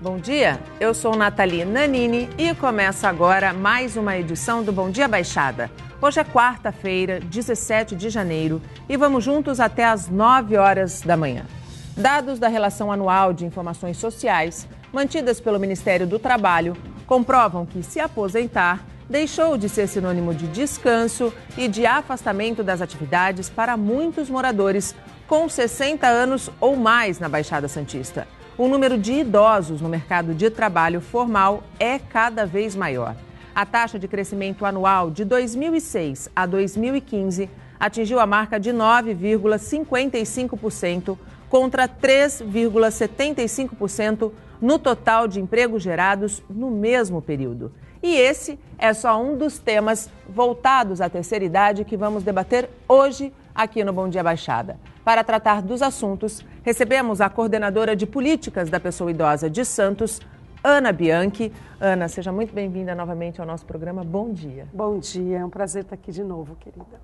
Bom dia, eu sou Nathalie Nanini e começa agora mais uma edição do Bom Dia Baixada. Hoje é quarta-feira, 17 de janeiro e vamos juntos até às 9 horas da manhã. Dados da Relação Anual de Informações Sociais, mantidas pelo Ministério do Trabalho, comprovam que se aposentar deixou de ser sinônimo de descanso e de afastamento das atividades para muitos moradores com 60 anos ou mais na Baixada Santista. O número de idosos no mercado de trabalho formal é cada vez maior. A taxa de crescimento anual de 2006 a 2015 atingiu a marca de 9,55% contra 3,75% no total de empregos gerados no mesmo período. E esse é só um dos temas voltados à terceira idade que vamos debater hoje aqui no Bom Dia Baixada. Para tratar dos assuntos, recebemos a coordenadora de políticas da pessoa idosa de Santos, Ana Bianchi. Ana, seja muito bem-vinda novamente ao nosso programa. Bom dia. Bom dia, é um prazer estar aqui de novo, querida.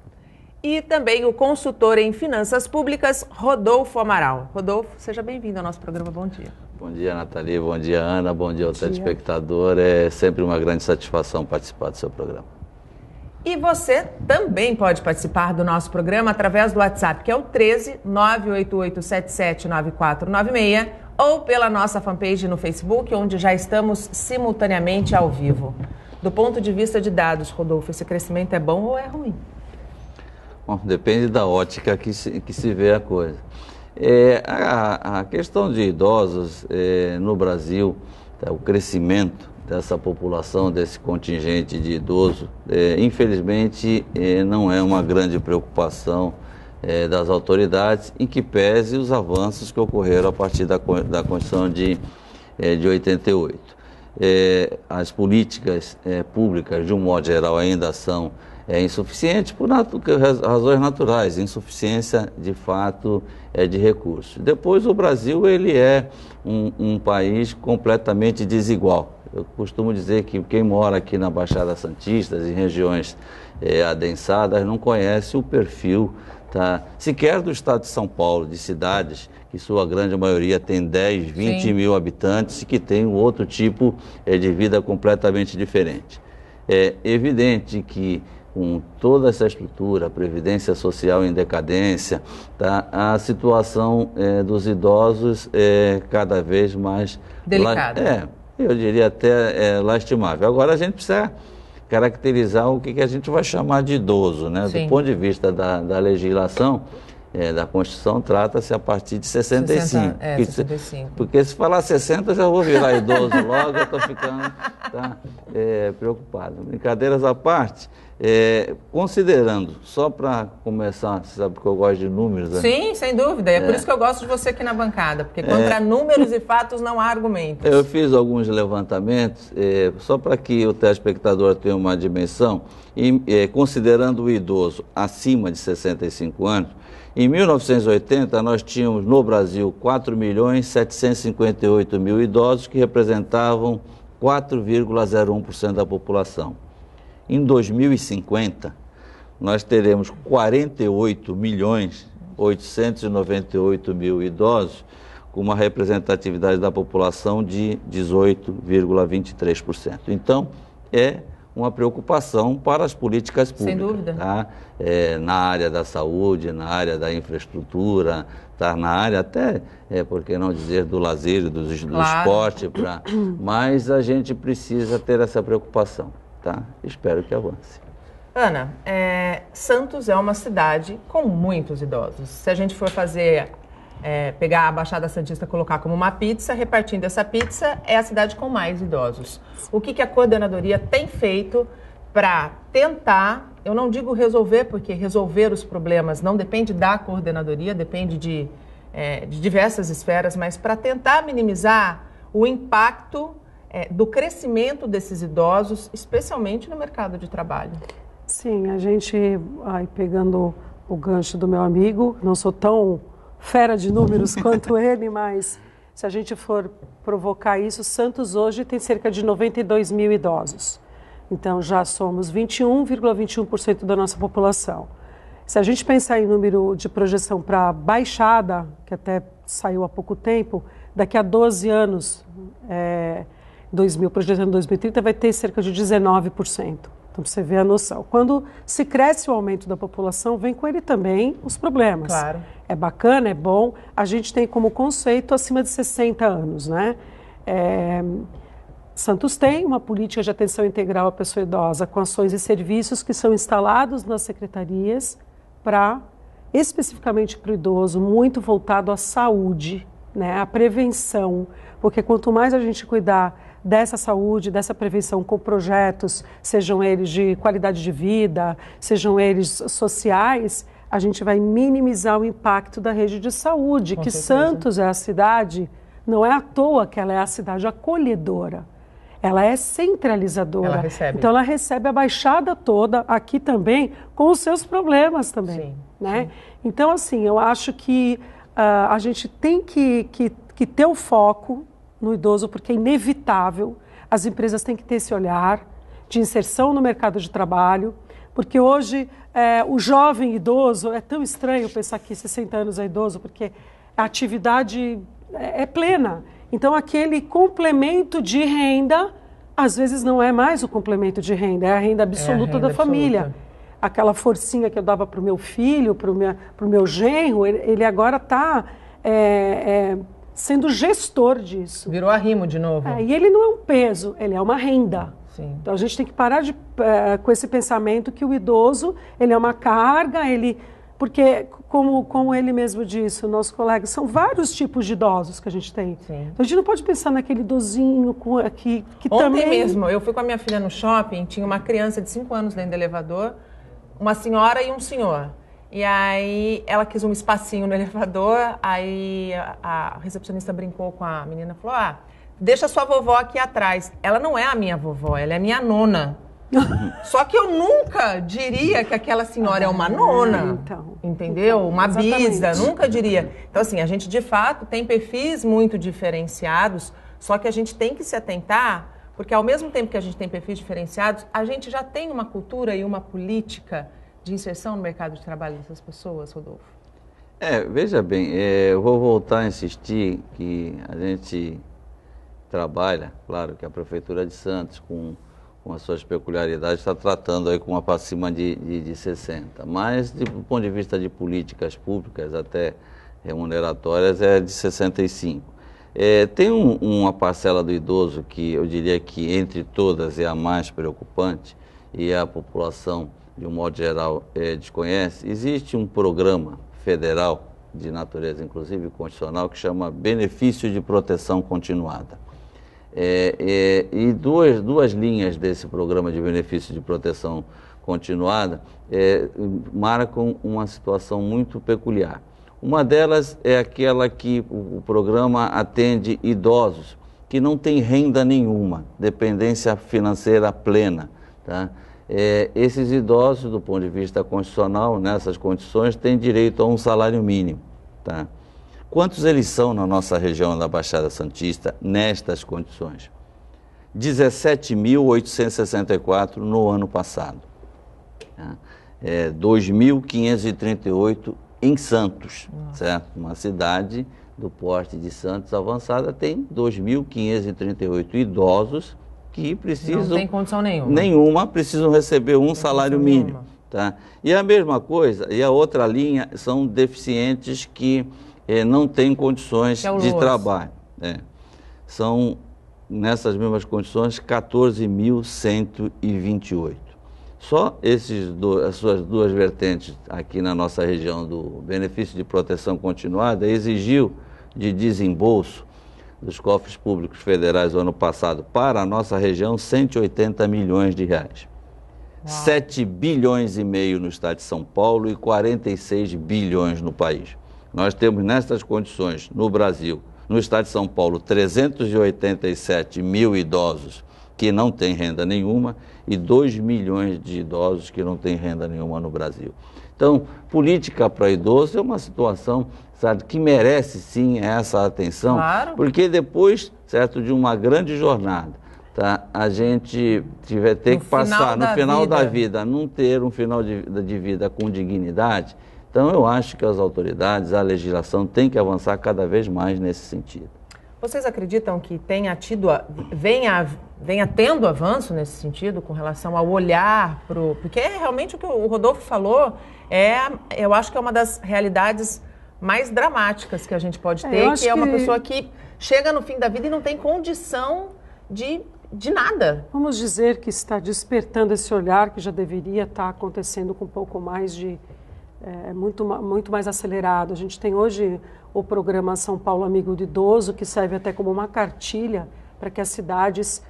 E também o consultor em finanças públicas, Rodolfo Amaral. Rodolfo, seja bem-vindo ao nosso programa. Bom dia. Bom dia, Nathalie. Bom dia, Ana. Bom dia ao telespectador. É sempre uma grande satisfação participar do seu programa. E você também pode participar do nosso programa através do WhatsApp, que é o 13 98877 9496, ou pela nossa fanpage no Facebook, onde já estamos simultaneamente ao vivo. Do ponto de vista de dados, Rodolfo, esse crescimento é bom ou é ruim? Bom, depende da ótica que se vê a coisa. A questão de idosos no Brasil, o crescimento dessa população, desse contingente de idoso, infelizmente não é uma grande preocupação das autoridades, em que pese os avanços que ocorreram a partir da Constituição de 88. As políticas públicas, de um modo geral, ainda são insuficientes por razões naturais, insuficiência de fato de recursos. Depois, o Brasil ele é um país completamente desigual. Eu costumo dizer que quem mora aqui na Baixada Santista, em regiões adensadas, não conhece o perfil, sequer do estado de São Paulo, de cidades que sua grande maioria tem 10, 20 mil habitantes e que tem um outro tipo de vida completamente diferente. É evidente que com toda essa estrutura, a previdência social em decadência, a situação dos idosos é cada vez mais delicada. Eu diria até lastimável. Agora a gente precisa caracterizar o que a gente vai chamar de idoso, né? Do ponto de vista da legislação, da Constituição, trata-se a partir de 65. 65. Porque se falar 60, eu já vou virar idoso logo, eu estou ficando preocupado. Brincadeiras à parte, considerando, só para começar, você sabe que eu gosto de números, né? Sim, sem dúvida. É por isso que eu gosto de você aqui na bancada, porque contra números e fatos não há argumentos. Eu fiz alguns levantamentos, só para que o telespectador tenha uma dimensão, considerando o idoso acima de 65 anos, em 1980 nós tínhamos no Brasil 4.758.000 idosos, que representavam 4,01% da população. Em 2050, nós teremos 48.898.000 idosos, com uma representatividade da população de 18,23%. Então, é uma preocupação para as políticas públicas. Sem dúvida. Na área da saúde, na área da infraestrutura, na área até, por que não dizer, do lazer, do esporte, mas a gente precisa ter essa preocupação. Espero que avance. Ana, Santos é uma cidade com muitos idosos. Se a gente for pegar a Baixada Santista e colocar como uma pizza, repartindo essa pizza, é a cidade com mais idosos. O que a coordenadoria tem feito para tentar, eu não digo resolver, porque resolver os problemas não depende da coordenadoria, depende de diversas esferas, mas para tentar minimizar o impacto do crescimento desses idosos, especialmente no mercado de trabalho? Sim, a gente, pegando o gancho do meu amigo, não sou tão fera de números quanto ele, mas se a gente for provocar isso, Santos hoje tem cerca de 92 mil idosos. Então já somos 21,21% da nossa população. Se a gente pensar em número de projeção para Baixada, que até saiu há pouco tempo, daqui a 12 anos, projetando 2030, vai ter cerca de 19%. Então, você vê a noção. Quando se cresce o aumento da população, vem com ele também os problemas. Claro. É bacana, é bom. A gente tem como conceito acima de 60 anos, né? Santos tem uma política de atenção integral à pessoa idosa, com ações e serviços que são instalados nas secretarias especificamente para o idoso, muito voltado à saúde, né? À prevenção, porque quanto mais a gente cuidar dessa saúde, dessa prevenção com projetos, sejam eles de qualidade de vida, sejam eles sociais, a gente vai minimizar o impacto da rede de saúde, que Santos é a cidade, não é à toa que ela é a cidade acolhedora, ela é centralizadora. Ela recebe. Então ela recebe a Baixada toda, aqui também, com os seus problemas também. Sim, né? sim. Então, assim, eu acho que a gente tem que ter o foco no idoso, porque é inevitável, as empresas têm que ter esse olhar de inserção no mercado de trabalho, porque hoje o jovem idoso, é tão estranho pensar que 60 anos é idoso, porque a atividade é plena. Então, aquele complemento de renda, às vezes não é mais o complemento de renda, é a renda absoluta da família. Absoluta. Aquela forcinha que eu dava para o meu filho, para o meu genro, ele agora está sendo gestor disso. Virou arrimo de novo. E ele não é um peso, ele é uma renda. Sim. Então a gente tem que parar com esse pensamento que o idoso ele é uma carga, porque como ele mesmo disse, o nosso colega, são vários tipos de idosos que a gente tem. Sim. Então a gente não pode pensar naquele idosinho que Ontem também... mesmo, eu fui com a minha filha no shopping, tinha uma criança de 5 anos dentro do elevador, uma senhora e um senhor. E aí ela quis um espacinho no elevador, aí a recepcionista brincou com a menina e falou, deixa sua vovó aqui atrás. Ela não é a minha vovó, ela é a minha nona. Só que eu nunca diria que aquela senhora é uma nona, entendeu? Uma bisa, nunca diria. Então, assim, a gente de fato tem perfis muito diferenciados, só que a gente tem que se atentar, porque ao mesmo tempo que a gente tem perfis diferenciados, a gente já tem uma cultura e uma política de inserção no mercado de trabalho dessas pessoas, Rodolfo. Veja bem, eu vou voltar a insistir que a gente trabalha, claro que a Prefeitura de Santos, com as suas peculiaridades, está tratando aí com uma acima de 60. Mas, do ponto de vista de políticas públicas, até remuneratórias, é de 65. Tem uma parcela do idoso que eu diria que, entre todas, é a mais preocupante, e a população, de um modo geral, desconhece. Existe um programa federal, de natureza inclusive constitucional, que chama Benefício de Proteção Continuada. E duas linhas desse programa de benefício de proteção continuada marcam uma situação muito peculiar. Uma delas é aquela que o programa atende idosos que não têm renda nenhuma, dependência financeira plena. Tá? Esses idosos, do ponto de vista constitucional, nessas condições, têm direito a um salário mínimo. Tá? Quantos eles são na nossa região da Baixada Santista nestas condições? 17.864 no ano passado. 2.538 em Santos, certo? Uma cidade do porte de Santos avançada tem 2.538 idosos que precisam... Não tem condição nenhuma. Nenhuma, precisam receber um salário mínimo. Tá? E a mesma coisa, e a outra linha são deficientes que não têm condições de trabalho. São, nessas mesmas condições, 14.128. Só as suas duas vertentes aqui na nossa região do benefício de proteção continuada exigiu de desembolso dos cofres públicos federais do ano passado para a nossa região 180 milhões de reais. 7 bilhões e meio no estado de São Paulo e 46 bilhões no país. Nós temos nessas condições, no Brasil, no estado de São Paulo, 387 mil idosos que não têm renda nenhuma e 2 milhões de idosos que não têm renda nenhuma no Brasil. Então, política para idoso é uma situação, sabe, que merece sim essa atenção, claro, porque depois, certo, de uma grande jornada, tá, a gente ter que passar no final da vida, não ter um final de vida com dignidade. Então, eu acho que as autoridades, a legislação tem que avançar cada vez mais nesse sentido. Vocês acreditam que venha tendo avanço nesse sentido com relação ao olhar porque realmente o que o Rodolfo falou eu acho que é uma das realidades mais dramáticas que a gente pode ter, que é uma pessoa que chega no fim da vida e não tem condição de nada. Vamos dizer que está despertando esse olhar que já deveria estar acontecendo com um pouco mais de... muito mais acelerado. A gente tem hoje o programa São Paulo Amigo do Idoso, que serve até como uma cartilha para que as cidades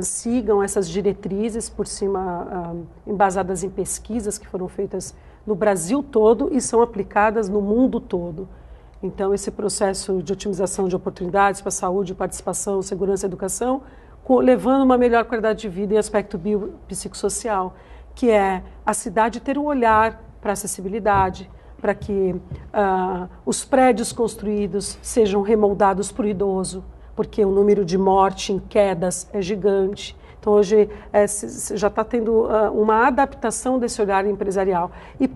sigam essas diretrizes por cima, embasadas em pesquisas que foram feitas no Brasil todo e são aplicadas no mundo todo. Então, esse processo de otimização de oportunidades para saúde, participação, segurança e educação, levando uma melhor qualidade de vida em aspecto biopsicossocial, que é a cidade ter um olhar para acessibilidade, para que os prédios construídos sejam remoldados para o idoso, porque o número de morte em quedas é gigante. Então, hoje já está tendo uma adaptação desse olhar empresarial. E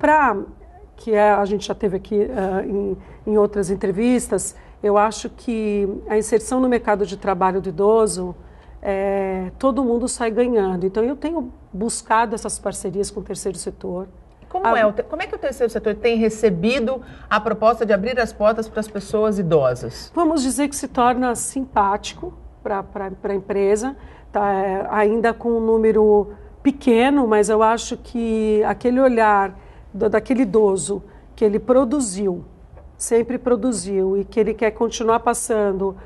a gente já teve aqui em outras entrevistas, eu acho que a inserção no mercado de trabalho do idoso, todo mundo sai ganhando. Então, eu tenho buscado essas parcerias com o terceiro setor. Como é que o terceiro setor tem recebido a proposta de abrir as portas para as pessoas idosas? Vamos dizer que se torna simpático para a empresa, tá, ainda com um número pequeno, mas eu acho que aquele olhar daquele idoso que ele sempre produziu, e que ele quer continuar passando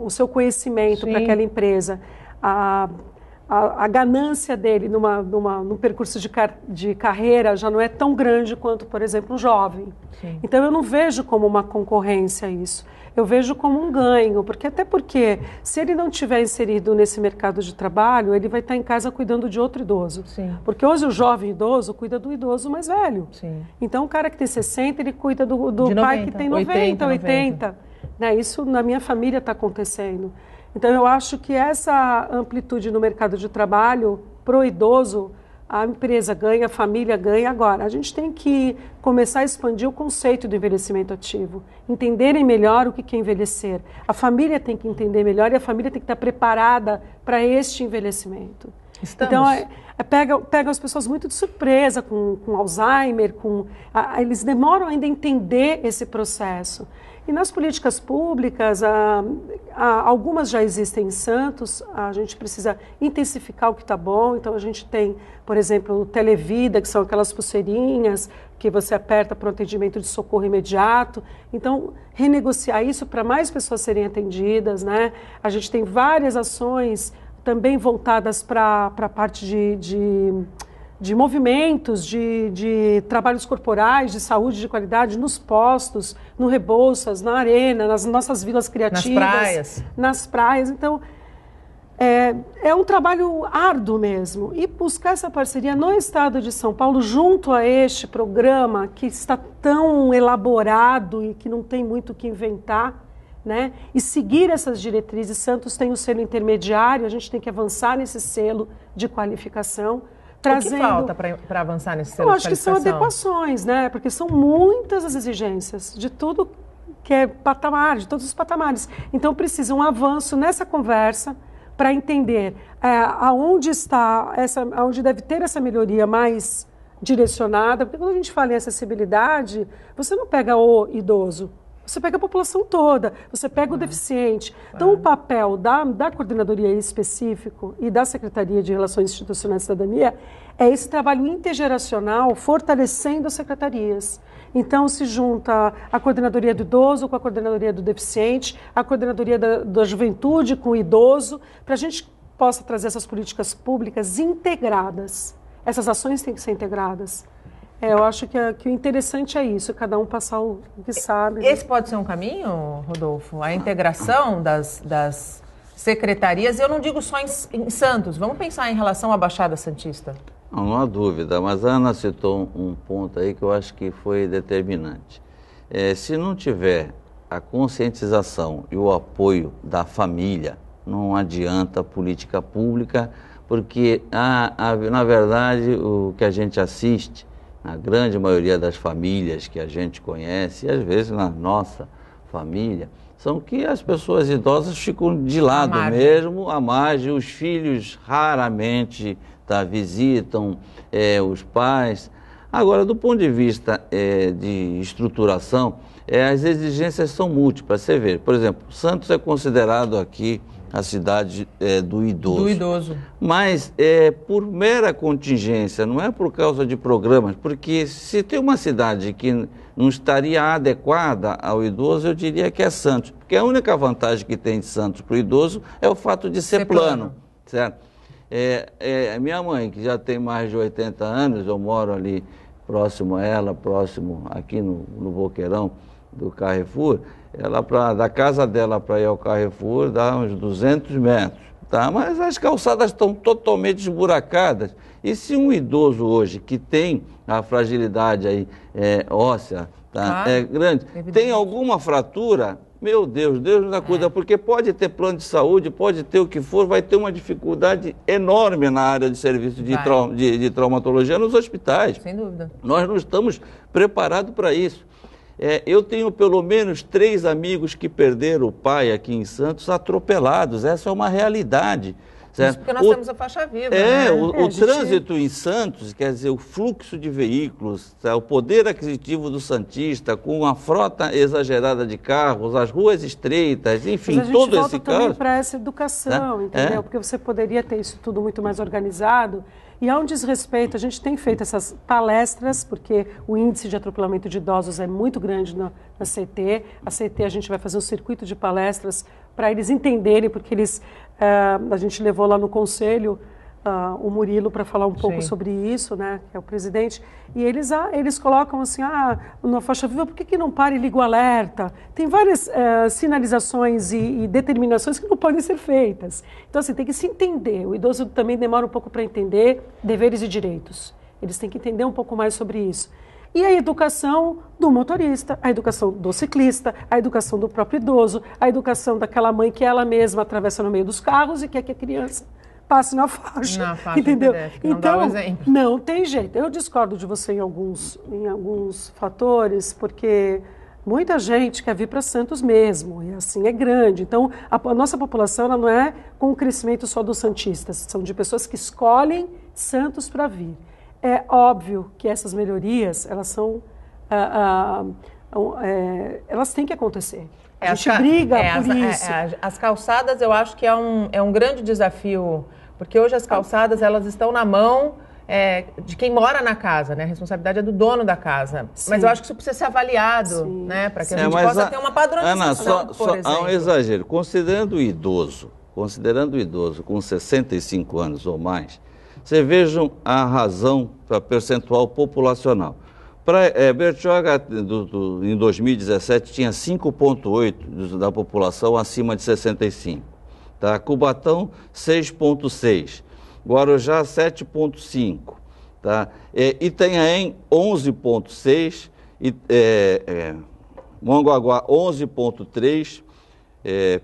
o seu conhecimento para aquela empresa, a ganância dele num percurso de carreira já não é tão grande quanto, por exemplo, um jovem. Sim. Então, eu não vejo como uma concorrência isso. Eu vejo como um ganho, porque se ele não tiver inserido nesse mercado de trabalho, ele vai estar em casa cuidando de outro idoso. Sim. Porque hoje o jovem idoso cuida do idoso mais velho. Sim. Então, o cara que tem 60, ele cuida do pai que tem 90, 80. Né? Isso na minha família está acontecendo. Então, eu acho que essa amplitude no mercado de trabalho pro idoso, a empresa ganha, a família ganha. Agora, a gente tem que começar a expandir o conceito do envelhecimento ativo, entenderem melhor o que é envelhecer. A família tem que entender melhor e a família tem que estar preparada para este envelhecimento. Então, pega as pessoas muito de surpresa com Alzheimer, eles demoram ainda a entender esse processo. E nas políticas públicas, algumas já existem em Santos, a gente precisa intensificar o que está bom. Então, a gente tem, por exemplo, o Televida, que são aquelas pulseirinhas que você aperta para o atendimento de socorro imediato. Então, renegociar isso para mais pessoas serem atendidas, né? A gente tem várias ações também voltadas para a parte de movimentos, de trabalhos corporais, de saúde de qualidade, nos postos, no Rebouças, na Arena, nas nossas vilas criativas. Nas praias. Então, é um trabalho árduo mesmo. E buscar essa parceria no estado de São Paulo, junto a este programa que está tão elaborado e que não tem muito o que inventar, né? E seguir essas diretrizes. Santos tem o selo intermediário, a gente tem que avançar nesse selo de qualificação. O que falta para avançar nesse selo de qualificação? Eu acho que são adequações, né? Porque são muitas as exigências de tudo que é patamar, de todos os patamares. Então, precisa um avanço nessa conversa para entender aonde deve ter essa melhoria mais direcionada. Porque quando a gente fala em acessibilidade, você não pega o idoso, você pega a população toda, você pega o deficiente. Então, o papel da coordenadoria específico e da Secretaria de Relações Institucionais e Cidadania é esse trabalho intergeracional fortalecendo as secretarias. Então, se junta a coordenadoria do idoso com a coordenadoria do deficiente, a coordenadoria da juventude com o idoso, para a gente possa trazer essas políticas públicas integradas. Essas ações têm que ser integradas. Eu acho que o interessante é isso, cada um passar o que sabe. Esse pode ser um caminho, Rodolfo? A integração das secretarias, eu não digo só em Santos, vamos pensar em relação à Baixada Santista. Não há dúvida, mas a Ana citou um ponto aí que eu acho que foi determinante. Se não tiver a conscientização e o apoio da família, não adianta política pública, porque, na verdade, o que a gente assiste, na grande maioria das famílias que a gente conhece, e às vezes na nossa família, são que as pessoas idosas ficam de lado mesmo, à margem, os filhos raramente visitam os pais. Agora, do ponto de vista de estruturação, as exigências são múltiplas. Você vê, por exemplo, Santos é considerado aqui a cidade do idoso. Do idoso. Mas por mera contingência, não é por causa de programas, porque se tem uma cidade que não estaria adequada ao idoso, eu diria que é Santos. Porque a única vantagem que tem de Santos para o idoso é o fato de ser plano, certo? Minha mãe, que já tem mais de 80 anos, eu moro ali próximo a ela, próximo aqui no Boqueirão do Carrefour, da casa dela para ir ao Carrefour dá uns 200 metros, tá? Mas as calçadas estão totalmente esburacadas. E se um idoso hoje que tem a fragilidade aí, óssea, tá? Grande, tem alguma fratura, meu Deus nos acuda, porque pode ter plano de saúde, pode ter o que for, vai ter uma dificuldade enorme na área de serviço de traumatologia nos hospitais. Sem dúvida. Nós não estamos preparados para isso. Eu tenho pelo menos 3 amigos que perderam o pai aqui em Santos atropelados. Essa é uma realidade. Certo? Isso porque nós temos a faixa viva. Né? O trânsito em Santos, quer dizer, o fluxo de veículos, o poder aquisitivo do santista, com uma frota exagerada de carros, as ruas estreitas, enfim, todo esse caos. Mas a gente volta também para essa educação, entendeu? Porque você poderia ter isso tudo muito mais organizado. E há um desrespeito, a gente tem feito essas palestras, porque o índice de atropelamento de idosos é muito grande na CT. A CT, a gente vai fazer um circuito de palestras para eles entenderem, porque a gente levou lá no conselho o Murilo para falar um pouco sobre isso, né, que é o presidente, e eles colocam assim, na faixa viva, por que não para e liga o alerta? Tem várias sinalizações e determinações que não podem ser feitas. Então, assim, tem que se entender. O idoso também demora um pouco para entender deveres e direitos. Eles têm que entender um pouco mais sobre isso. E a educação do motorista, a educação do ciclista, a educação do próprio idoso, a educação daquela mãe que ela mesma atravessa no meio dos carros e quer que a criança passe na faixa, entendeu? Então, não tem jeito. Eu discordo de você em alguns fatores, porque muita gente quer vir para Santos mesmo, e assim é grande. Então, a nossa população ela não é com o crescimento só dos santistas, são de pessoas que escolhem Santos para vir. É óbvio que essas melhorias, elas são, elas têm que acontecer. A gente briga por isso. As calçadas, eu acho que é um grande desafio, porque hoje as calçadas elas estão na mão de quem mora na casa, né? A responsabilidade é do dono da casa. Sim. Mas eu acho que isso precisa ser avaliado, né? Para que a gente possa ter uma padronização, Ana, só há um exagero. Considerando o idoso com 65 anos ou mais, vocês vejam a razão para percentual populacional. Bertioga, em 2017, tinha 5,8% da população acima de 65. Tá? Cubatão, 6,6%. Guarujá, 7,5%. Tá? Itanhaém, 11,6%. Mongaguá, 11,3%.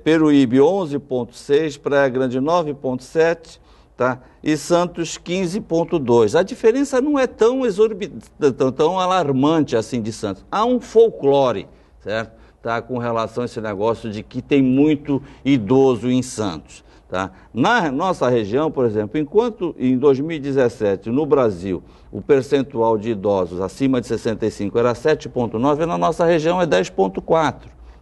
Peruíbe, 11,6%. Praia Grande, 9,7%. Tá? E Santos 15,2%. A diferença não é tão exorbitante, tão alarmante assim de Santos. Há um folclore, certo? Tá? Com relação a esse negócio de que tem muito idoso em Santos. Tá? Na nossa região, por exemplo, enquanto em 2017 no Brasil o percentual de idosos acima de 65 era 7,9%, na nossa região é 10,4%.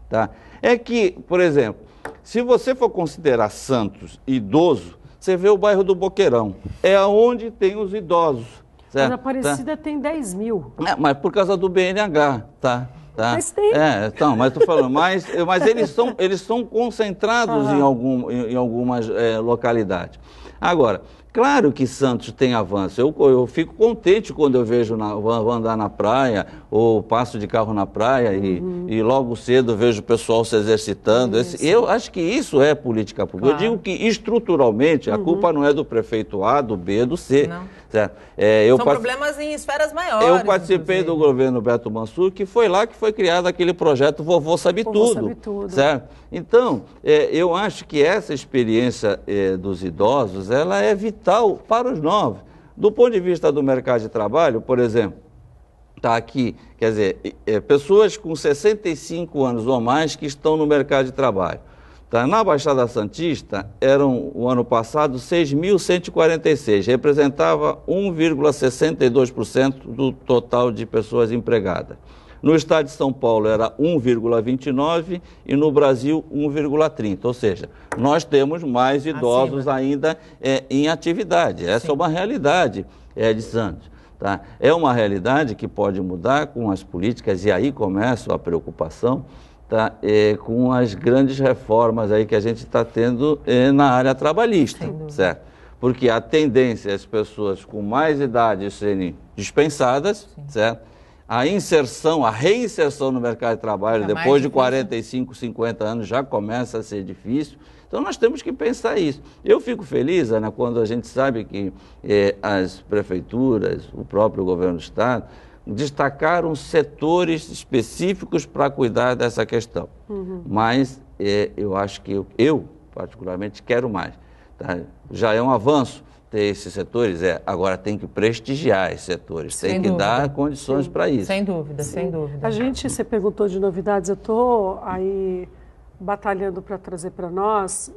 Tá? É que, por exemplo, se você for considerar Santos idoso, você vê o bairro do Boqueirão, é onde tem os idosos. Certo? Mas a Aparecida tem 10 mil. Mas por causa do BNH, tá? Mas tem. Então, mas estou falando, mas eles são concentrados em algumas localidades. Agora, claro que Santos tem avanço. Eu fico contente quando eu vejo, vou andar na praia, ou passo de carro na praia e logo cedo vejo o pessoal se exercitando. Eu acho que isso é política pública. Claro. Eu digo que estruturalmente a culpa não é do prefeito A, do B, do C. Não. Certo? São problemas em esferas maiores. Eu participei do governo Beto Mansur, que foi lá que foi criado aquele projeto Vovô Sabe Tudo. Certo? Então, eu acho que essa experiência dos idosos, ela é vital para os novos. Do ponto de vista do mercado de trabalho, por exemplo, está aqui, quer dizer, pessoas com 65 anos ou mais que estão no mercado de trabalho. Tá? Na Baixada Santista, eram, o ano passado, 6.146, representava 1,62% do total de pessoas empregadas. No estado de São Paulo era 1,29% e no Brasil 1,30%. Ou seja, nós temos mais idosos ainda em atividade. Essa é uma realidade de Santos. Tá? É uma realidade que pode mudar com as políticas, e aí começa a preocupação, tá? Com as grandes reformas aí que a gente está tendo na área trabalhista, certo? Porque a tendência é as pessoas com mais idade serem dispensadas, certo? A inserção, a reinserção no mercado de trabalho depois de 45, 50 anos já começa a ser difícil. Então nós temos que pensar isso. Eu fico feliz, Ana, quando a gente sabe que as prefeituras, o próprio governo do estado, destacaram setores específicos para cuidar dessa questão. Mas eu acho que eu particularmente quero mais. Tá? Já é um avanço ter esses setores, agora tem que prestigiar esses setores, tem que dar condições para isso. Sem dúvida, sem dúvida. Você perguntou de novidades, eu estou aí batalhando para trazer para nós,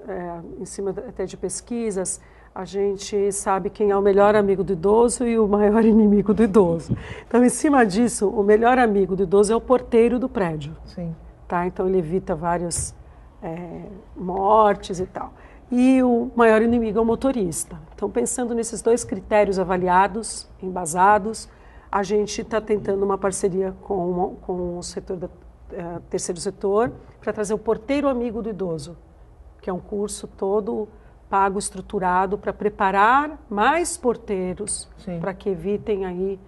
em cima até de pesquisas, a gente sabe quem é o melhor amigo do idoso e o maior inimigo do idoso. Então, em cima disso, o melhor amigo do idoso é o porteiro do prédio. Sim. Tá? Então, ele evita várias mortes e tal. E o maior inimigo é o motorista. Então, pensando nesses dois critérios avaliados, embasados, a gente está tentando uma parceria com o setor terceiro setor para trazer o porteiro amigo do idoso, que é um curso todo pago, estruturado para preparar mais porteiros para que evitem aí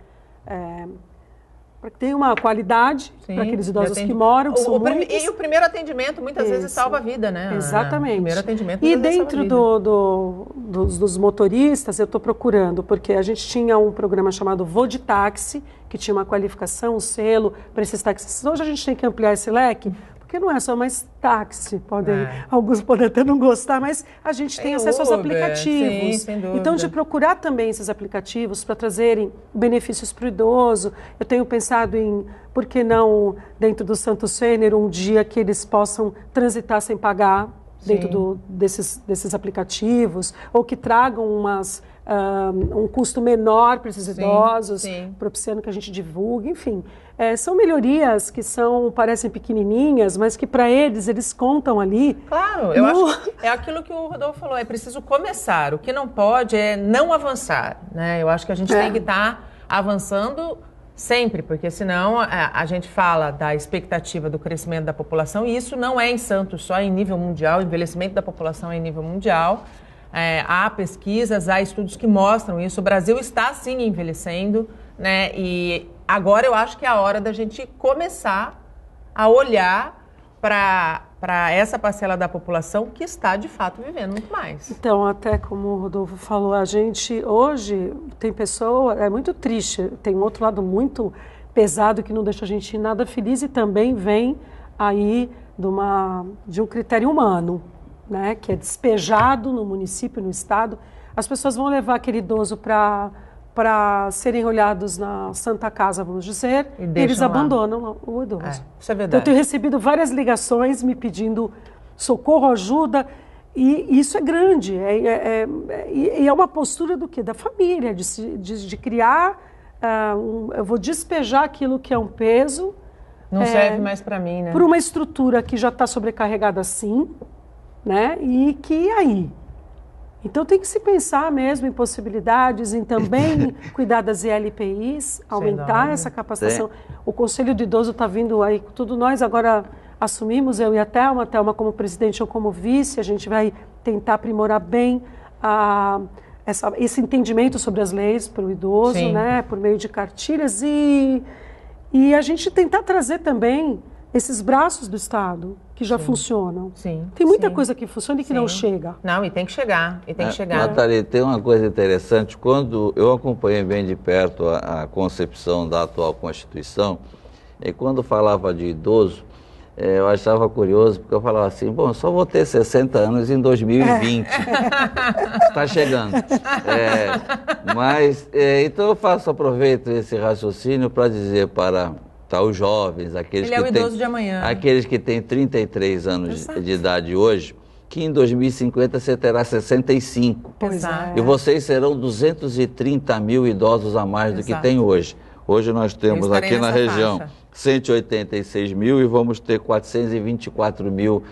para que tenha uma qualidade para aqueles idosos que moram, que são muitos. E o primeiro atendimento muitas vezes salva a vida, né? Exatamente. O primeiro atendimento e dentro dos motoristas, eu estou procurando, porque a gente tinha um programa chamado Voo de Táxi, que tinha uma qualificação, um selo para esses taxistas. Hoje a gente tem que ampliar esse leque, porque não é só mais táxi, alguns podem até não gostar, mas a gente tem acesso aos aplicativos. Sim, sem dúvida. Então, de procurar também esses aplicativos para trazerem benefícios para o idoso. Eu tenho pensado em, por que não, dentro do Santo Sênior, um dia que eles possam transitar sem pagar dentro desses aplicativos, ou que tragam um custo menor para esses idosos, propiciando que a gente divulgue, enfim. São melhorias que parecem pequenininhas, mas que para eles contam ali. Claro, eu acho que é aquilo que o Rodolfo falou, é preciso começar. O que não pode é não avançar, né? Eu acho que a gente tem que estar avançando sempre, porque senão a gente fala da expectativa do crescimento da população, e isso não é em Santos, só em nível mundial, o envelhecimento da população é em nível mundial. Há pesquisas, há estudos que mostram isso. O Brasil está, sim, envelhecendo, né? E agora eu acho que é a hora da gente começar a olhar para essa parcela da população que está, de fato, vivendo muito mais. Então, até como o Rodolfo falou, a gente hoje tem pessoa, é muito triste, tem um outro lado muito pesado que não deixa a gente nada feliz e também vem aí de um critério humano, né, que é despejado no município, no estado. As pessoas vão levar aquele idoso para serem olhados na Santa Casa, vamos dizer, e eles abandonam o idoso. Isso é verdade. Então, eu tenho recebido várias ligações me pedindo socorro, ajuda, e isso é grande. E é uma postura do quê? Da família, de criar, eu vou despejar aquilo que é um peso. Não serve mais para mim, né? Por uma estrutura que já está sobrecarregada assim, né? E que aí? Então tem que se pensar mesmo em possibilidades, em também cuidar das ILPIs, aumentar essa capacitação. O Conselho do Idoso está vindo aí, tudo nós agora assumimos, eu e a Thelma como presidente ou como vice, a gente vai tentar aprimorar bem esse entendimento sobre as leis para o idoso, né? Por meio de cartilhas e a gente tentar trazer também esses braços do Estado que já funcionam. Tem muita coisa que funciona e que não chega. Não, e tem que chegar. Nathalie, tem uma coisa interessante. Quando eu acompanhei bem de perto a concepção da atual Constituição, e quando falava de idoso, eu achava curioso, porque eu falava assim, bom, eu só vou ter 60 anos em 2020. Está chegando. Então eu aproveito esse raciocínio para dizer para os jovens, aqueles Ele é o idoso de amanhã. Aqueles que têm 33 anos de idade hoje, que em 2050 você terá 65. Pois é. E vocês serão 230 mil idosos a mais do que tem hoje. Hoje nós temos aqui na região 186 mil e vamos ter 424 mil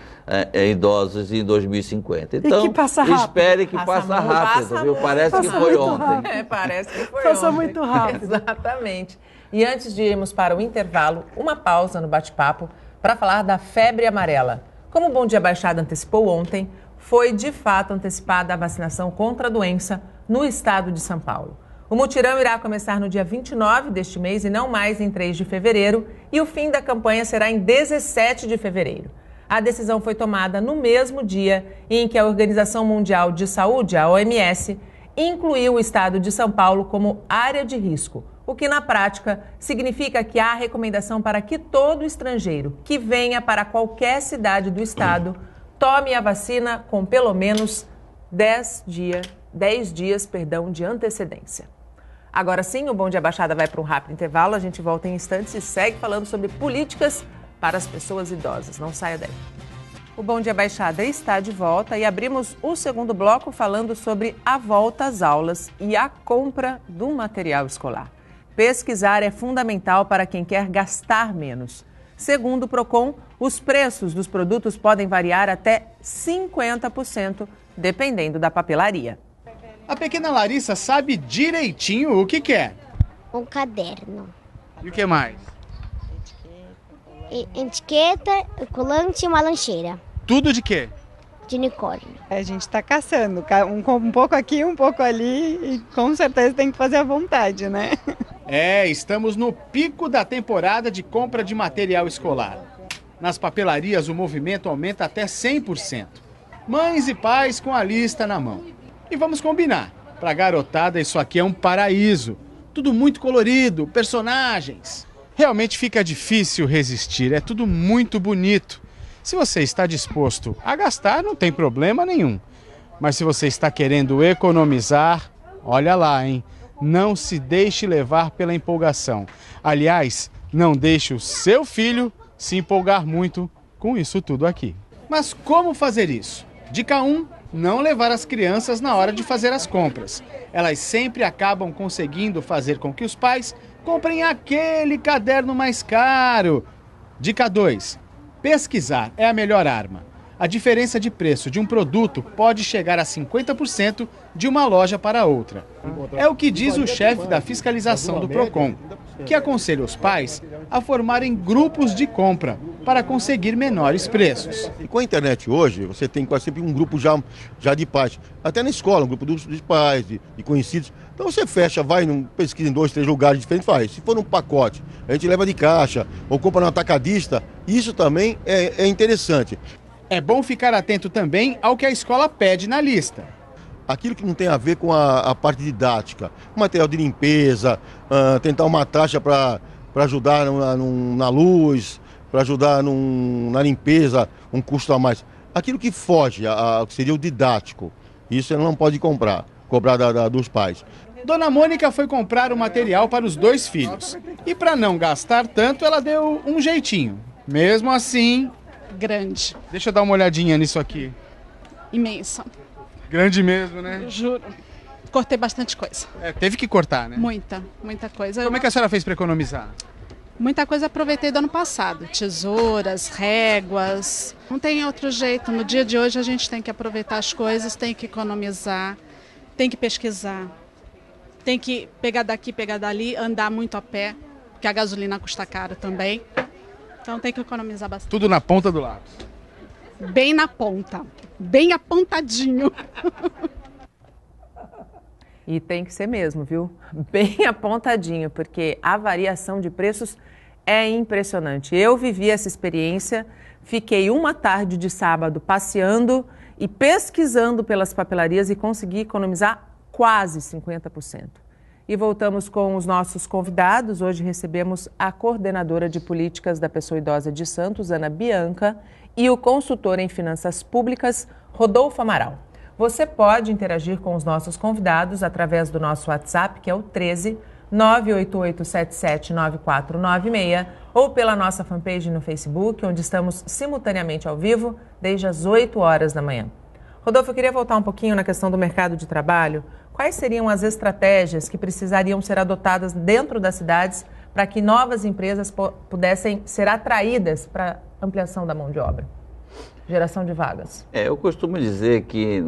idosos em 2050. Então, que passa rápido. Espere que passa rápido, viu? Parece que foi ontem. Parece que foi Passa ontem. muito rápido. Exatamente. E antes de irmos para o intervalo, uma pausa no bate-papo para falar da febre amarela. Como o Bom Dia Baixada antecipou ontem, foi de fato antecipada a vacinação contra a doença no estado de São Paulo. O mutirão irá começar no dia 29 deste mês e não mais em 3 de fevereiro, e o fim da campanha será em 17 de fevereiro. A decisão foi tomada no mesmo dia em que a Organização Mundial de Saúde, a OMS, incluiu o estado de São Paulo como área de risco, o que na prática significa que há recomendação para que todo estrangeiro que venha para qualquer cidade do estado tome a vacina com pelo menos 10 dias de antecedência. Agora sim, o Bom Dia Baixada vai para um rápido intervalo. A gente volta em instantes e segue falando sobre políticas para as pessoas idosas. Não saia daí. O Bom Dia Baixada está de volta e abrimos o segundo bloco falando sobre a volta às aulas e a compra do material escolar. Pesquisar é fundamental para quem quer gastar menos. Segundo o Procon, os preços dos produtos podem variar até 50%, dependendo da papelaria. A pequena Larissa sabe direitinho o que quer. Um caderno. E o que mais? Etiqueta, colante e uma lancheira. Tudo de quê? De unicórnio. A gente está caçando, um pouco aqui, um pouco ali, e com certeza tem que fazer à vontade, né? Estamos no pico da temporada de compra de material escolar. Nas papelarias o movimento aumenta até 100%. Mães e pais com a lista na mão. E vamos combinar, pra garotada isso aqui é um paraíso. Tudo muito colorido, personagens. Realmente fica difícil resistir, é tudo muito bonito. Se você está disposto a gastar, não tem problema nenhum. Mas se você está querendo economizar, olha lá, hein? Não se deixe levar pela empolgação. Aliás, não deixe o seu filho se empolgar muito com isso tudo aqui. Mas como fazer isso? Dica 1. Não levar as crianças na hora de fazer as compras. Elas sempre acabam conseguindo fazer com que os pais comprem aquele caderno mais caro. Dica 2. Pesquisar é a melhor arma. A diferença de preço de um produto pode chegar a 50% de uma loja para outra. É o que diz o chefe da fiscalização do Procon, que aconselha os pais a formarem grupos de compra para conseguir menores preços. E com a internet hoje, você tem quase sempre um grupo já de pais. Até na escola, um grupo dos pais, de conhecidos. Então você fecha, vai, pesquisa em 2, 3 lugares diferentes, faz. Se for um pacote, a gente leva de caixa ou compra no atacadista, isso também é interessante. É bom ficar atento também ao que a escola pede na lista. Aquilo que não tem a ver com a parte didática, material de limpeza, tentar uma taxa para ajudar na luz, para ajudar na limpeza, um custo a mais. Aquilo que foge, que seria o didático, isso ela não pode cobrar dos pais. Dona Mônica foi comprar o material para os 2 filhos. E para não gastar tanto, ela deu um jeitinho. Mesmo assim... Grande. Deixa eu dar uma olhadinha nisso aqui. Imensa. Grande mesmo, né? Juro. Cortei bastante coisa. Teve que cortar, né? Muita coisa. Como é que a senhora fez para economizar? Muita coisa aproveitei do ano passado. Tesouras, réguas. Não tem outro jeito. No dia de hoje a gente tem que aproveitar as coisas, tem que economizar, tem que pesquisar, tem que pegar daqui, pegar dali, andar muito a pé, porque a gasolina custa caro também. Então tem que economizar bastante. Tudo na ponta do lápis. Bem na ponta, bem apontadinho. E tem que ser mesmo, viu? Bem apontadinho, porque a variação de preços é impressionante. Eu vivi essa experiência, fiquei uma tarde de sábado passeando e pesquisando pelas papelarias e consegui economizar quase 50%. E voltamos com os nossos convidados. Hoje recebemos a coordenadora de políticas da pessoa idosa de Santos, Ana Bianca, e o consultor em finanças públicas, Rodolfo Amaral. Você pode interagir com os nossos convidados através do nosso WhatsApp, que é o 13 988779496, ou pela nossa fanpage no Facebook, onde estamos simultaneamente ao vivo desde as 8 horas da manhã. Rodolfo, eu queria voltar um pouquinho na questão do mercado de trabalho. Quais seriam as estratégias que precisariam ser adotadas dentro das cidades para que novas empresas pudessem ser atraídas para ampliação da mão de obra? Geração de vagas. Eu costumo dizer que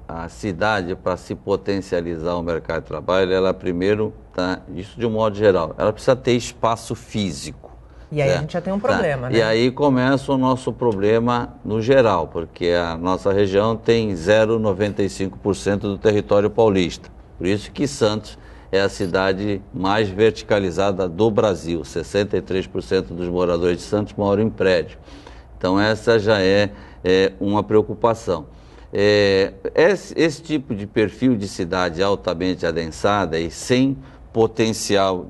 a cidade, para se potencializar o mercado de trabalho, ela primeiro, isso de um modo geral, ela precisa ter espaço físico. E aí a gente já tem um problema, né? E aí começa o nosso problema no geral, porque a nossa região tem 0,95% do território paulista. Por isso que Santos é a cidade mais verticalizada do Brasil. 63% dos moradores de Santos moram em prédio. Então essa já é uma preocupação. Esse tipo de perfil de cidade altamente adensada e sem potencial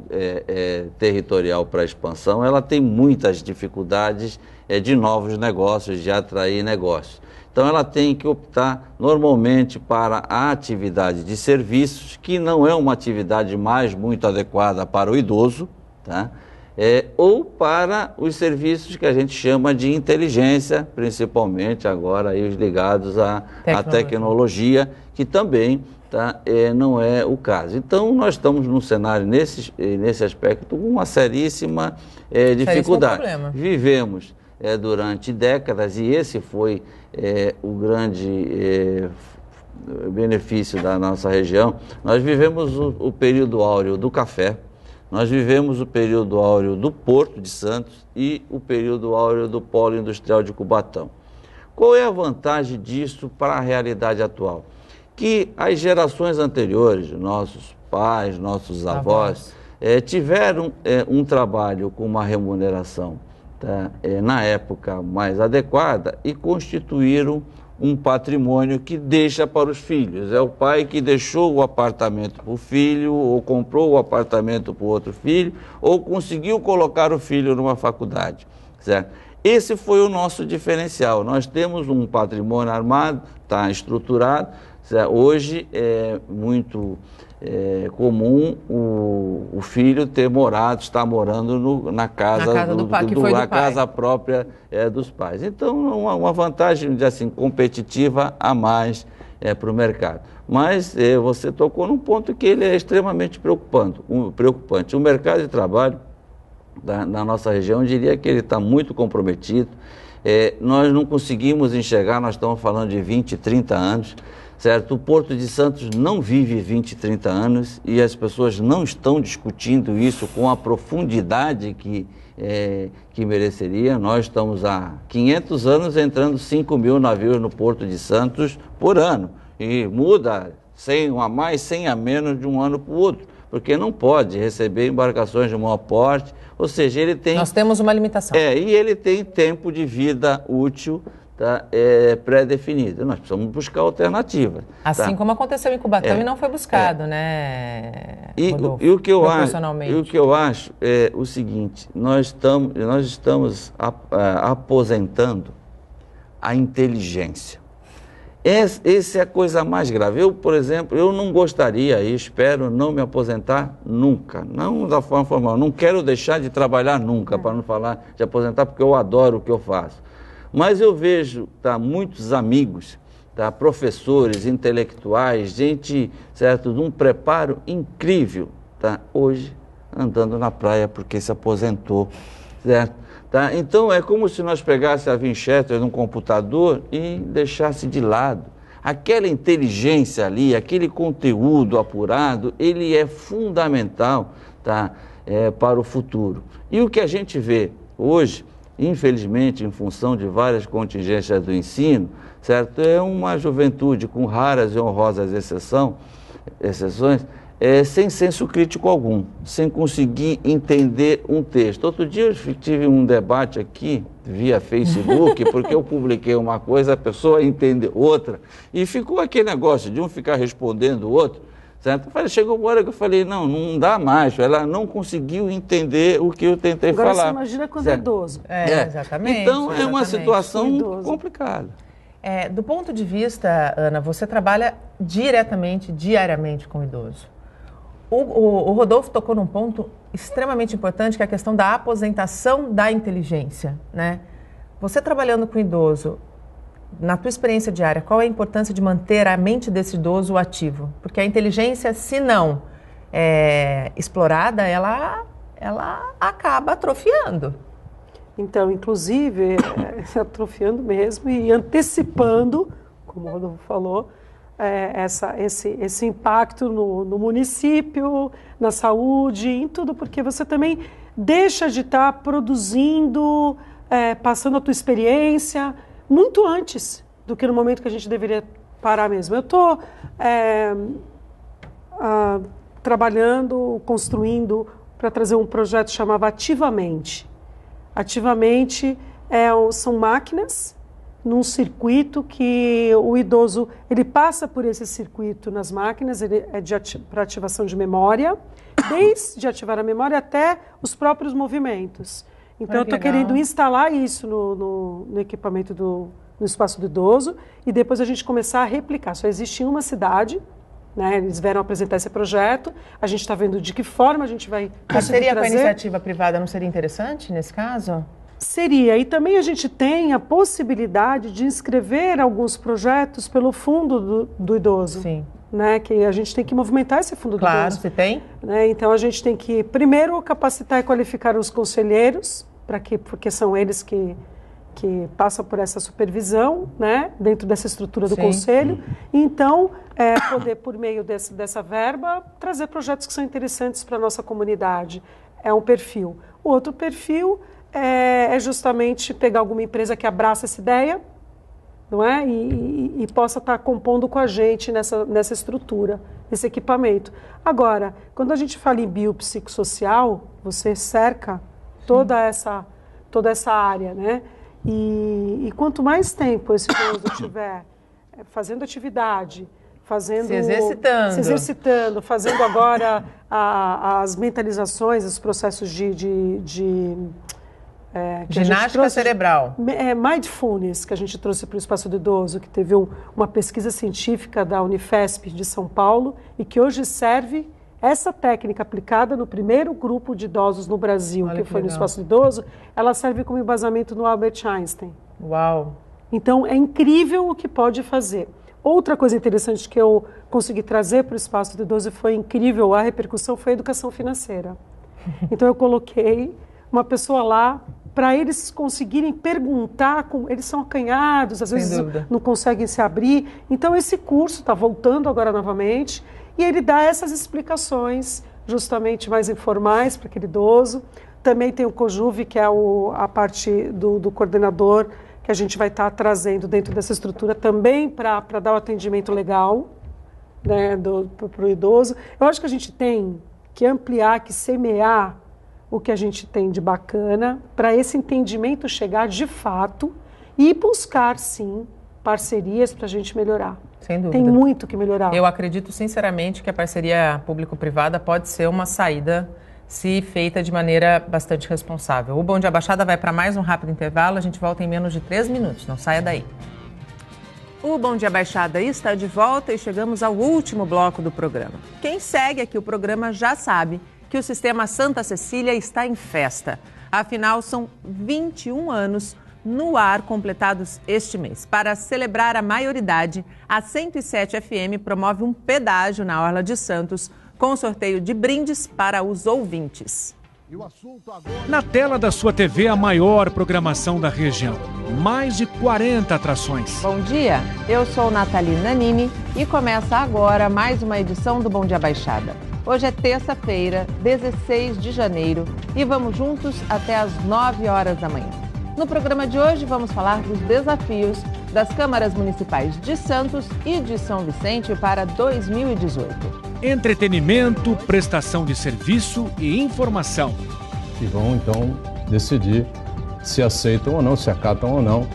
territorial para expansão, ela tem muitas dificuldades de novos negócios, de atrair negócios. Então ela tem que optar normalmente para a atividade de serviços, que não é uma atividade mais muito adequada para o idoso, tá? Ou para os serviços que a gente chama de inteligência, principalmente agora aí os ligados à tecnologia, que também não é o caso. Então nós estamos num cenário nesse aspecto com uma seríssima dificuldade. Vivemos durante décadas, e esse foi o grande benefício da nossa região. Nós vivemos o período áureo do café, nós vivemos o período áureo do Porto de Santos e o período áureo do Polo Industrial de Cubatão. Qual é a vantagem disso para a realidade atual? Que as gerações anteriores, nossos pais, nossos avós, tiveram um trabalho com uma remuneração na época mais adequada e constituíram um patrimônio que deixa para os filhos. É o pai que deixou o apartamento para o filho, ou comprou o apartamento para o outro filho, ou conseguiu colocar o filho numa faculdade, certo? Esse foi o nosso diferencial. Nós temos um patrimônio armado, está estruturado. Hoje é muito comum o filho ter estar morando na casa casa própria dos pais. Então, uma vantagem assim, competitiva a mais para o mercado. Mas você tocou num ponto que ele é extremamente preocupante. O mercado de trabalho na nossa região, eu diria que ele está muito comprometido. Nós não conseguimos enxergar, nós estamos falando de 20, 30 anos, certo? O Porto de Santos não vive 20, 30 anos e as pessoas não estão discutindo isso com a profundidade que mereceria. Nós estamos há 500 anos entrando 5 mil navios no Porto de Santos por ano e muda 100 a mais, 100 a menos de um ano para o outro, porque não pode receber embarcações de maior porte, ou seja, ele tem... Nós temos uma limitação. E ele tem tempo de vida útil pré-definido. Nós precisamos buscar alternativas. Assim como aconteceu em Cubatão e não foi buscado, né, Rodolfo? E o que eu acho é o seguinte, nós estamos aposentando a inteligência. Essa é a coisa mais grave. Eu, por exemplo, eu não gostaria e espero não me aposentar nunca, não da forma formal, não quero deixar de trabalhar nunca, para não falar de aposentar, porque eu adoro o que eu faço. Mas eu vejo muitos amigos, professores, intelectuais, gente, certo, de um preparo incrível, hoje andando na praia porque se aposentou, certo? Então é como se nós pegássemos a Winchester num computador e deixasse de lado. Aquela inteligência ali, aquele conteúdo apurado, ele é fundamental para o futuro. E o que a gente vê hoje, infelizmente, em função de várias contingências do ensino, certo? É uma juventude com raras e honrosas exceções, sem senso crítico algum, sem conseguir entender um texto. Outro dia eu tive um debate aqui via Facebook, porque eu publiquei uma coisa, a pessoa entende outra, e ficou aquele negócio de um ficar respondendo o outro, certo? Chegou uma hora que eu falei, não dá mais, ela não conseguiu entender o que eu tentei Agora falar. Você imagina quando certo? é idoso. Exatamente. Então, é uma situação Idoso. complicada. Do ponto de vista, Ana, você trabalha diariamente com o idoso. O Rodolfo tocou num ponto extremamente importante, que é a questão da aposentação da inteligência, né? Você trabalhando com o idoso, na tua experiência diária, qual é a importância de manter a mente desse idoso ativo? Porque a inteligência, se não explorada, ela acaba atrofiando. Então, inclusive, atrofiando mesmo e antecipando, como o Rodolfo falou, esse impacto no município, na saúde, em tudo, porque você também deixa de estar produzindo, passando a tua experiência, muito antes do que no momento que a gente deveria parar mesmo. Eu estou trabalhando, construindo, para trazer um projeto chamado Ativamente. Ativamente são máquinas num circuito que o idoso ele passa por esse circuito nas máquinas, ele para ativação de memória, desde ativar a memória até os próprios movimentos. Então, eu estou querendo instalar isso no equipamento no espaço do idoso e depois a gente começar a replicar. Só existe em uma cidade, né? Eles vieram apresentar esse projeto, a gente está vendo de que forma a gente vai conseguir Seria trazer. Com a iniciativa privada, não seria interessante nesse caso? Seria, e também a gente tem a possibilidade de inscrever alguns projetos pelo fundo do idoso. Sim. Né, que a gente tem que movimentar esse fundo do idoso. Claro, se tem. Né, então a gente tem que, primeiro, capacitar e qualificar os conselheiros, porque são eles que passam por essa supervisão, né, dentro dessa estrutura do conselho. E, então, poder, por meio dessa verba, trazer projetos que são interessantes para a nossa comunidade. É um perfil. O outro perfil é justamente pegar alguma empresa que abraça essa ideia, não é? E possa estar compondo com a gente nessa estrutura, nesse equipamento. Agora, quando a gente fala em biopsicossocial, você cerca toda essa área, né? E quanto mais tempo esse idoso estiver fazendo atividade, se exercitando, fazendo agora as mentalizações, os processos de ginástica cerebral. Mindfulness, que a gente trouxe para o Espaço do Idoso, que teve uma pesquisa científica da Unifesp de São Paulo e que hoje serve essa técnica aplicada no primeiro grupo de idosos no Brasil, que foi no Espaço do Idoso, ela serve como embasamento no Albert Einstein. Uau! Então, é incrível o que pode fazer. Outra coisa interessante que eu consegui trazer para o Espaço do Idoso e foi incrível, a repercussão foi a educação financeira. Então, eu coloquei uma pessoa lá para eles conseguirem perguntar, eles são acanhados, às vezes não conseguem se abrir. Então, esse curso está voltando agora novamente e ele dá essas explicações justamente mais informais para aquele idoso. Também tem o COJUVE, que é a parte do coordenador, que a gente vai estar trazendo dentro dessa estrutura também para dar o atendimento legal, né, para o idoso. Eu acho que a gente tem que ampliar, que semear o que a gente tem de bacana para esse entendimento chegar de fato e buscar, sim, parcerias para a gente melhorar. Sem dúvida. Tem muito que melhorar. Eu acredito sinceramente que a parceria público-privada pode ser uma saída se feita de maneira bastante responsável. O Bom Dia Baixada vai para mais um rápido intervalo, a gente volta em menos de 3 minutos, não saia daí. O Bom Dia Baixada está de volta e chegamos ao último bloco do programa. Quem segue aqui o programa já sabe que o Sistema Santa Cecília está em festa. Afinal, são 21 anos no ar completados este mês. Para celebrar a maioridade, a 107 FM promove um pedágio na Orla de Santos com sorteio de brindes para os ouvintes. Na tela da sua TV, a maior programação da região. Mais de 40 atrações. Bom dia, eu sou Nathalie Nanini e começa agora mais uma edição do Bom Dia Baixada. Hoje é terça-feira, 16 de janeiro e vamos juntos até às 9 horas da manhã. No programa de hoje vamos falar dos desafios das câmaras municipais de Santos e de São Vicente para 2018. Entretenimento, prestação de serviço e informação. E vão então decidir se aceitam ou não, se acatam ou não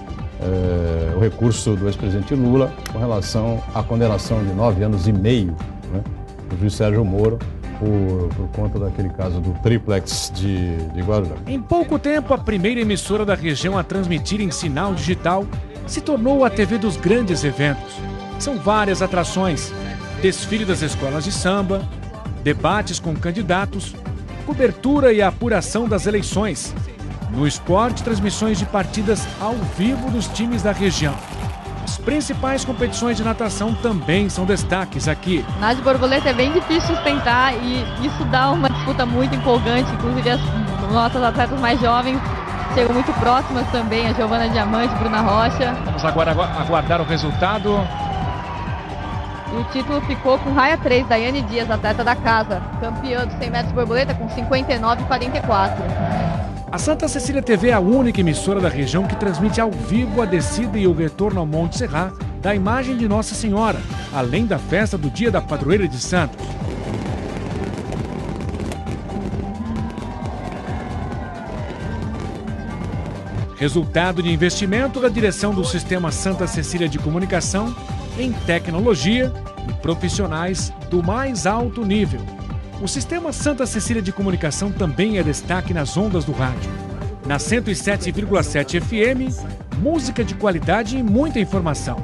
o recurso do ex-presidente Lula com relação à condenação de 9 anos e meio, né, juiz Sérgio Moro por conta daquele caso do triplex de Guarujá. Em pouco tempo, a primeira emissora da região a transmitir em sinal digital se tornou a TV dos grandes eventos. São várias atrações, desfile das escolas de samba, debates com candidatos, cobertura e apuração das eleições. No esporte, transmissões de partidas ao vivo dos times da região. As principais competições de natação também são destaques aqui. Na de borboleta é bem difícil sustentar e isso dá uma disputa muito empolgante. Inclusive as nossas atletas mais jovens chegam muito próximas também, a Giovana Diamante, Bruna Rocha. Vamos agora aguardar o resultado. E o título ficou com raia 3, Daiane Dias, atleta da casa, campeã dos 100 metros de borboleta com 59,44. A Santa Cecília TV é a única emissora da região que transmite ao vivo a descida e o retorno ao Monte Serrat da imagem de Nossa Senhora, além da festa do Dia da Padroeira de Santos. Resultado de investimento da direção do Sistema Santa Cecília de Comunicação em tecnologia e profissionais do mais alto nível. O Sistema Santa Cecília de Comunicação também é destaque nas ondas do rádio. Na 107,7 FM, música de qualidade e muita informação.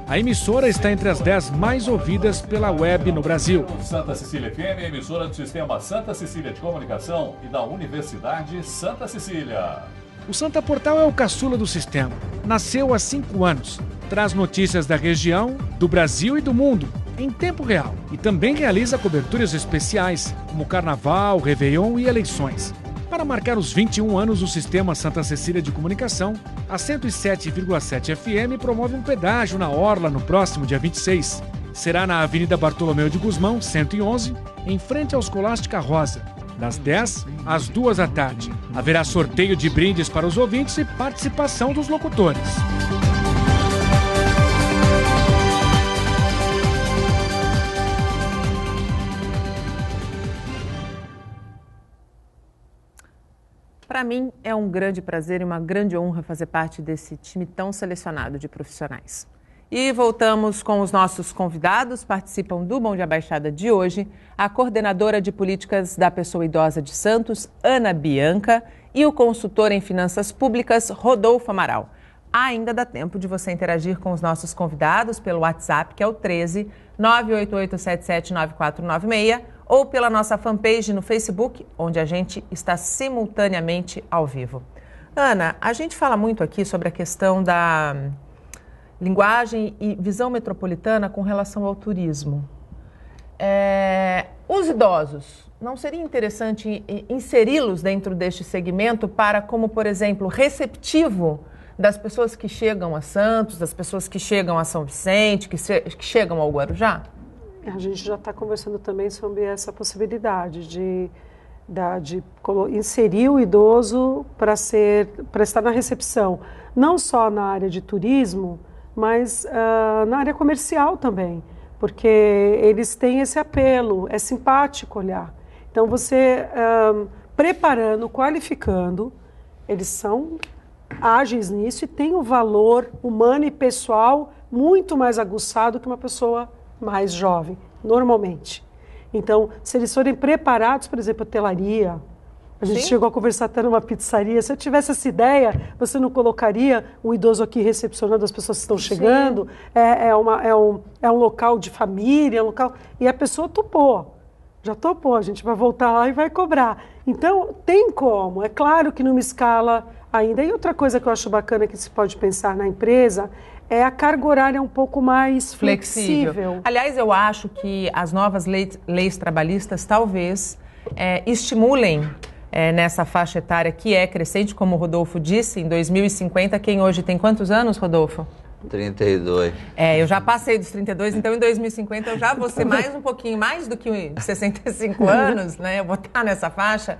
A emissora está entre as 10 mais ouvidas pela web no Brasil. Santa Cecília FM é emissora do Sistema Santa Cecília de Comunicação e da Universidade Santa Cecília. O Santa Portal é o caçula do sistema. Nasceu há 5 anos. Traz notícias da região, do Brasil e do mundo, em tempo real. E também realiza coberturas especiais, como Carnaval, Réveillon e eleições. Para marcar os 21 anos do Sistema Santa Cecília de Comunicação, a 107,7 FM promove um pedágio na Orla no próximo dia 26. Será na Avenida Bartolomeu de Gusmão, 111, em frente à Escolástica Rosa, das 10 às 2 da tarde. Haverá sorteio de brindes para os ouvintes e participação dos locutores. Para mim, é um grande prazer e uma grande honra fazer parte desse time tão selecionado de profissionais. E voltamos com os nossos convidados. Participam do Bom Dia Baixada de hoje a coordenadora de políticas da pessoa idosa de Santos, Ana Bianca, e o consultor em finanças públicas, Rodolfo Amaral. Ainda dá tempo de você interagir com os nossos convidados pelo WhatsApp, que é o 13 988779496, ou pela nossa fanpage no Facebook, onde a gente está simultaneamente ao vivo. Ana, a gente fala muito aqui sobre a questão da linguagem e visão metropolitana com relação ao turismo. Os idosos, não seria interessante inseri-los dentro deste segmento para, como por exemplo, receptivo das pessoas que chegam a Santos, das pessoas que chegam a São Vicente, que chegam ao Guarujá? A gente já está conversando também sobre essa possibilidade de inserir o idoso para estar na recepção, não só na área de turismo, mas na área comercial também, porque eles têm esse apelo, é simpático olhar. Então você preparando, qualificando, eles são ágeis nisso e têm um valor humano e pessoal muito mais aguçado que uma pessoa mais jovem, normalmente. Então, se eles forem preparados, por exemplo, hotelaria, a gente chegou a conversar até numa pizzaria, se eu tivesse essa ideia, você não colocaria um idoso aqui recepcionando as pessoas que estão chegando? É um local de família, e a pessoa topou, já topou, a gente vai voltar lá e vai cobrar. Então, tem como, é claro que numa escala ainda. E outra coisa que eu acho bacana que se pode pensar na empresa é a carga horária um pouco mais flexível. Aliás, eu acho que as novas leis trabalhistas talvez estimulem nessa faixa etária que é crescente, como o Rodolfo disse, em 2050, quem hoje tem quantos anos, Rodolfo? 32. Eu já passei dos 32, então em 2050 eu já vou ser mais um pouquinho mais do que 65 anos, né? Eu vou estar nessa faixa.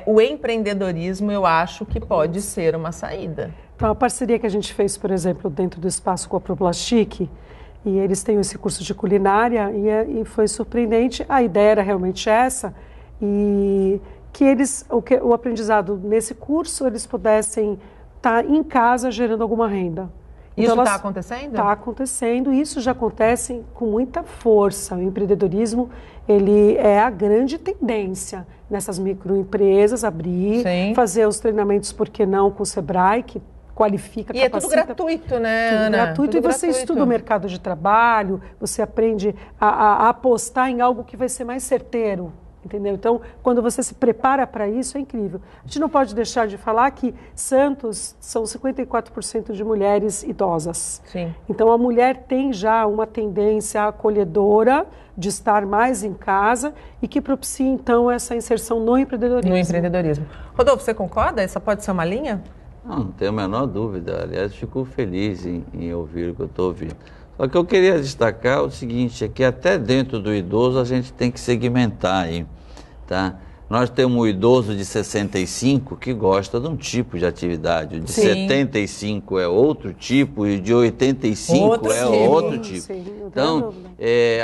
O empreendedorismo, eu acho que pode ser uma saída. Então, a parceria que a gente fez, por exemplo, dentro do espaço com a Proplastic, e eles têm esse curso de culinária, e foi surpreendente. A ideia era realmente essa, e que o aprendizado nesse curso, eles pudessem estar em casa gerando alguma renda. Isso está acontecendo? Está acontecendo, isso já acontece com muita força. O empreendedorismo, ele é a grande tendência nessas microempresas, abrir, fazer os treinamentos, por que não, com o Sebrae, que qualifica, capacita. E é tudo gratuito, né, tudo Ana? Gratuito, tudo e você estuda o mercado de trabalho, você aprende a apostar em algo que vai ser mais certeiro. Entendeu? Então, quando você se prepara para isso, é incrível. A gente não pode deixar de falar que Santos são 54% de mulheres idosas. Sim. Então, a mulher tem já uma tendência acolhedora de estar mais em casa e que propicia, então, essa inserção no empreendedorismo. Rodolfo, você concorda? Essa pode ser uma linha? Não tenho a menor dúvida. Aliás, fico feliz em ouvir o que eu estou ouvindo. Só que eu queria destacar o seguinte, é que até dentro do idoso a gente tem que segmentar aí, tá? Nós temos um idoso de 65 que gosta de um tipo de atividade, o de 75 é outro tipo e de 85 outro tipo. Sim, então,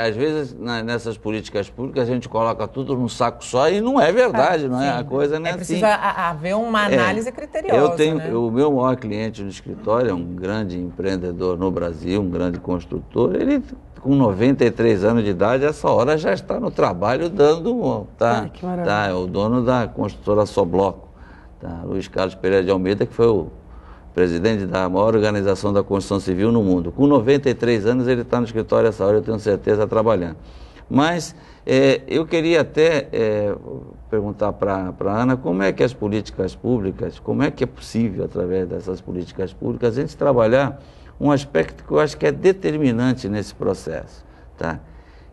às vezes nessas políticas públicas a gente coloca tudo num saco só e não é verdade, não é? A coisa não é assim. Precisa haver uma análise criteriosa. O meu maior cliente no escritório é um grande empreendedor no Brasil, um grande construtor, ele com 93 anos de idade, essa hora já está no trabalho dando... é o dono da construtora Sobloco, Luiz Carlos Pereira de Almeida, que foi o presidente da maior organização da construção civil no mundo. Com 93 anos ele está no escritório essa hora, eu tenho certeza, trabalhando. Mas eu queria até perguntar para a Ana como é que as políticas públicas, como é que é possível, através dessas políticas públicas, a gente trabalhar um aspecto que eu acho que é determinante nesse processo, tá?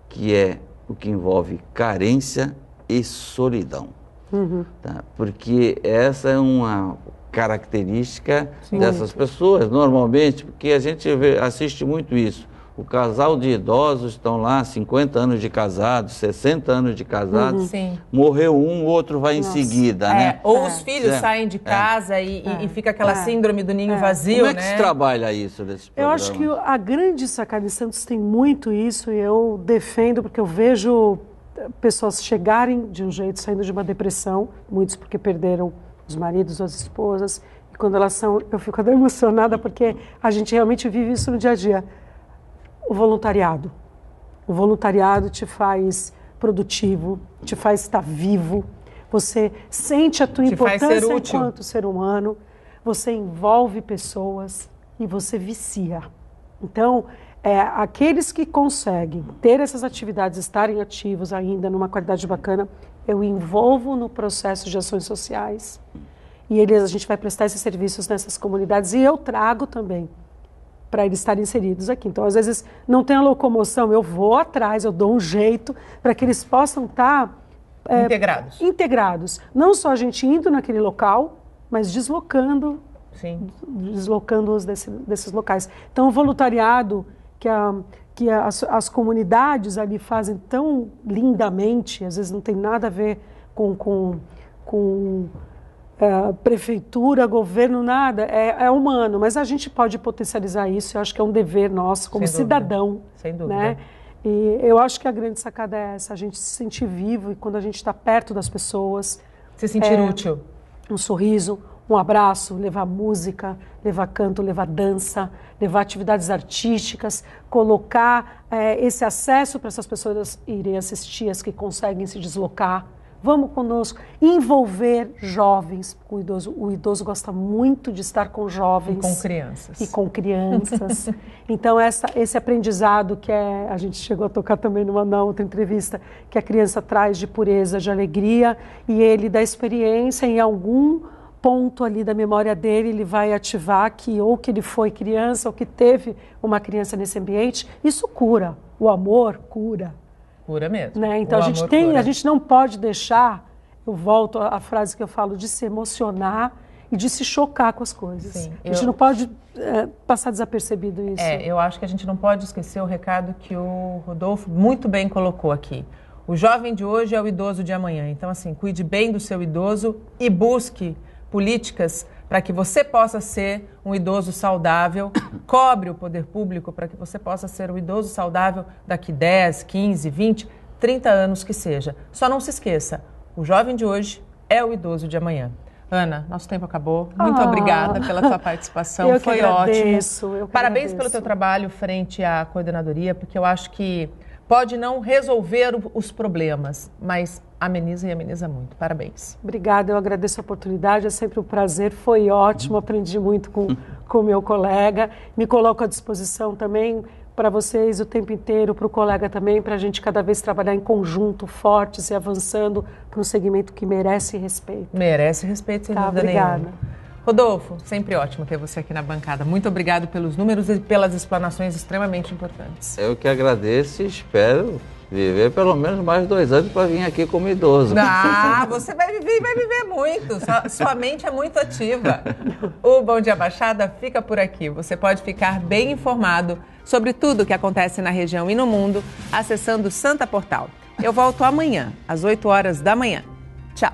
Que é o que envolve carência e solidão. Tá? Porque essa é uma característica dessas pessoas, normalmente, porque a gente assiste muito isso. O casal de idosos estão lá, 50 anos de casados, 60 anos de casados, morreu um, o outro vai em seguida, né? Ou os filhos saem de casa e fica aquela síndrome do ninho vazio, Como é que se trabalha isso nesse programa? Eu acho que a grande sacada em Santos tem muito isso e eu defendo, porque eu vejo pessoas chegarem de um jeito, saindo de uma depressão, muitos porque perderam os maridos ou as esposas, e quando elas são, eu fico até emocionada porque a gente realmente vive isso no dia a dia. O voluntariado. O voluntariado te faz produtivo, te faz estar vivo, você sente a tua importância enquanto ser humano, você envolve pessoas e você vicia. Então, aqueles que conseguem ter essas atividades, estarem ativos ainda numa qualidade bacana, eu envolvo no processo de ações sociais e a gente vai prestar esses serviços nessas comunidades e eu trago também para eles estarem inseridos aqui. Então, às vezes, não tem a locomoção, eu vou atrás, eu dou um jeito para que eles possam estar integrados. Não só a gente indo naquele local, mas deslocando-os desses locais. Então, o voluntariado que as comunidades ali fazem tão lindamente, às vezes não tem nada a ver com prefeitura, governo, nada, é humano, mas a gente pode potencializar isso, eu acho que é um dever nosso como cidadão. Sem dúvida. Né? E eu acho que a grande sacada é essa, a gente se sentir vivo e quando a gente está perto das pessoas... Se sentir útil. Um sorriso, um abraço, levar música, levar canto, levar dança, levar atividades artísticas, colocar esse acesso para essas pessoas irem assistir, as que conseguem se deslocar. Vamos conosco, envolver jovens, o idoso gosta muito de estar com jovens. E com crianças. Então, esse aprendizado que a gente chegou a tocar também na outra entrevista, que a criança traz de pureza, de alegria, e ele da experiência, em algum ponto ali da memória dele, ele vai ativar que ou que ele foi criança, ou que teve uma criança nesse ambiente, isso cura. O amor cura. Cura mesmo. Né? Então a gente não pode deixar, eu volto à frase que eu falo, de se emocionar e de se chocar com as coisas. Sim, a gente não pode passar desapercebido isso. Eu acho que a gente não pode esquecer o recado que o Rodolfo muito bem colocou aqui. O jovem de hoje é o idoso de amanhã. Então, assim, cuide bem do seu idoso e busque políticas para que você possa ser um idoso saudável, cobre o poder público para que você possa ser um idoso saudável daqui 10, 15, 20, 30 anos que seja. Só não se esqueça, o jovem de hoje é o idoso de amanhã. Ana, nosso tempo acabou. Muito obrigada pela tua participação. Eu Foi agradeço, ótimo. Parabéns pelo teu trabalho frente à coordenadoria, porque eu acho que pode não resolver os problemas, mas ameniza e ameniza muito. Parabéns. Obrigada, eu agradeço a oportunidade, é sempre um prazer, foi ótimo, aprendi muito com o meu colega. Me coloco à disposição também para vocês o tempo inteiro, para o colega também, para a gente cada vez trabalhar em conjunto, fortes e avançando para um segmento que merece respeito. Merece respeito, sem dúvida obrigada. nenhuma. Rodolfo, sempre ótimo ter você aqui na bancada. Muito obrigado pelos números e pelas explanações extremamente importantes. Eu que agradeço e espero viver pelo menos mais 2 anos para vir aqui como idoso. Ah, você vai viver e vai viver muito. Sua mente é muito ativa. O Bom Dia Baixada fica por aqui. Você pode ficar bem informado sobre tudo o que acontece na região e no mundo acessando o Santa Portal. Eu volto amanhã, às 8 horas da manhã. Tchau.